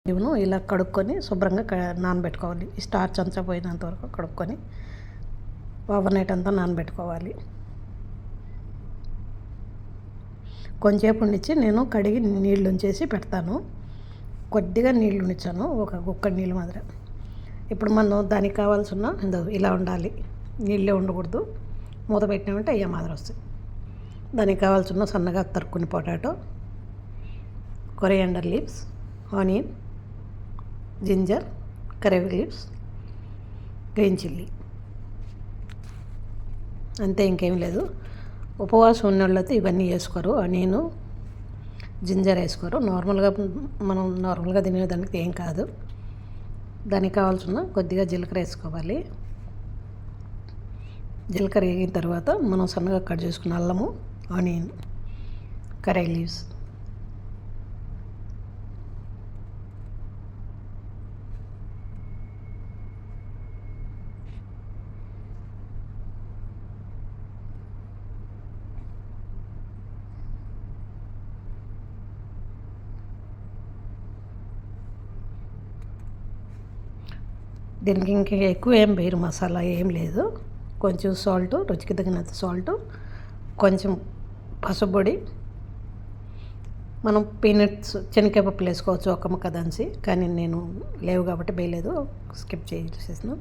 ఇవును ఇలా కడుక్కొని శుభ్రంగా నానబెట్టుకోవాలి. ఈ స్టార్చ్ అంతా పోయినంత వరకు కడుక్కొని ఓవర్ నైట్ అంతా నానబెట్టుకోవాలి. కొంచెంసేపు ఉండిచ్చి నేను కడిగి నీళ్ళు ఉంచేసి పెడతాను. కొద్దిగా నీళ్ళు ఉంచాను, ఒక గుక్కడి నీళ్ళు మాత్రం. ఇప్పుడు మనం దానికి కావాల్సిన ఇలా ఉండాలి, నీళ్ళే ఉండకూడదు. మూత పెట్టినామంటే అయ్యే మాదిరి వస్తాయి. దానికి కావాల్సిన సన్నగా తరుక్కుని potato, coriander leaves, onion, ginger, కరివేపాకు లీవ్స్, గ్రీన్ చిల్లీ, అంతే, ఇంకేం లేదు. ఉపవాసం ఉన్నోళ్ళైతే ఇవన్నీ వేసుకోరు. ఆనియన్, జింజర్ వేసుకోరు. మనం నార్మల్గా తినేదానికి ఏం కాదు. దానికి కావాల్సిన కొద్దిగా జీలకర్ర వేసుకోవాలి. జీలకర్ర వేగిన తర్వాత మనం సన్నగా కట్ చేసుకున్న అల్లము, ఆనియన్, కర్రీ లీవ్స్, దీనికి ఇంకా ఎక్కువ ఏం వేయరు, మసాలా ఏం లేదు. కొంచెం సాల్ట్, రుచికి తగినంత సాల్ట్, కొంచెం పసుపు పొడి, మనం పీనట్స్, శనగపప్పులు వేసుకోవచ్చు ఒక ముక్క దంచి, కానీ నేను లేవు కాబట్టి వేయలేదు, స్కిప్ చేసేసాను.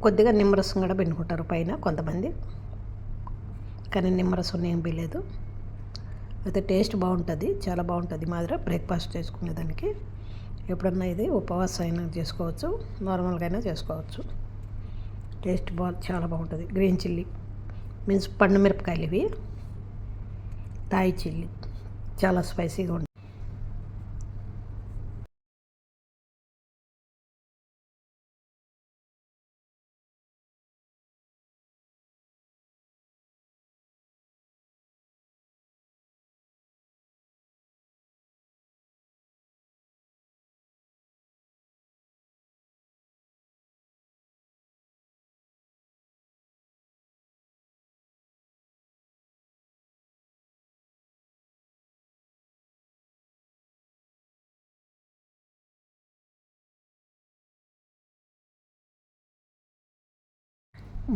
కొద్దిగా నిమ్మరసం కూడా పిండుకుంటారు పైన కొంతమంది, కానీ నిమ్మరసం నేను వేయలేదు. అయితే టేస్ట్ బాగుంటుంది, చాలా బాగుంటుంది. మాదిరి బ్రేక్ఫాస్ట్ చేసుకునేదానికి ఎప్పుడన్నా ఇది ఉపవాసం అయినా చేసుకోవచ్చు, నార్మల్గా అయినా చేసుకోవచ్చు. టేస్ట్ చాలా బాగుంటుంది. గ్రీన్ చిల్లీ మీన్స్ పండు మిరపకాయలు, ఇవి థాయ్ చిల్లీ, చాలా స్పైసీగా ఉంటుంది.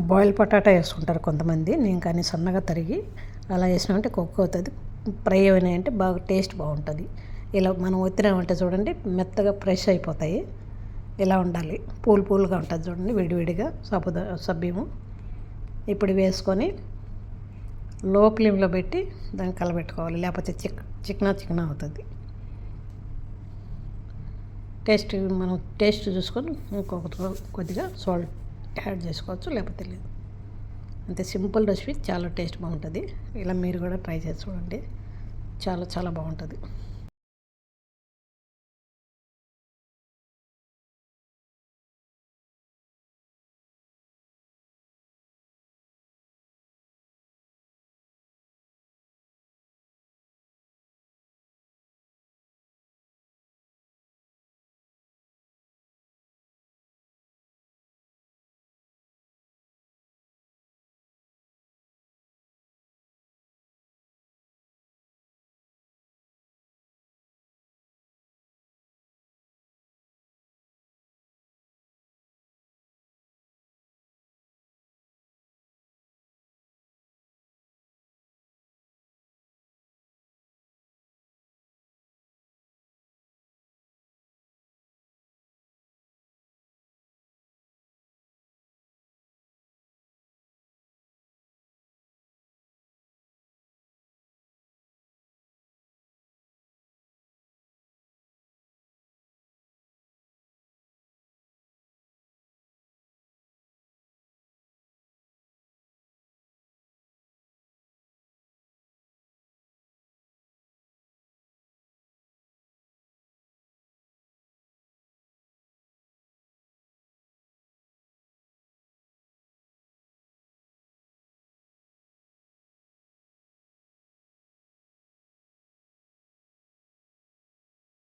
బాయిల్ పొటాటో వేసుకుంటారు కొంతమంది, నేను కానీ సన్నగా తరిగి అలా వేసినామంటే కుక్ అవుతుంది. ఫ్రై అయినాయంటే బాగా టేస్ట్ బాగుంటుంది. ఇలా మనం ఒత్తినామంటే చూడండి మెత్తగా ఫ్రెష్ అయిపోతాయి. ఇలా ఉండాలి, పూలుగా ఉంటుంది చూడండి, విడివిడిగా సబ్బిము. ఇప్పుడు వేసుకొని లో ఫ్లేమ్లో పెట్టి దాన్ని కలబెట్టుకోవాలి, లేకపోతే చికెన్ అవుతుంది. మనం టేస్ట్ చూసుకొని ఇంకొక కొద్దిగా సాల్ట్ యాడ్ చేసుకోవచ్చు, లేకపోతే లేదు. అంతే, సింపుల్ రెసిపీ, చాలా టేస్ట్ బాగుంటుంది. ఇలా మీరు కూడా ట్రై చేసి చూడండి, చాలా చాలా బాగుంటుంది.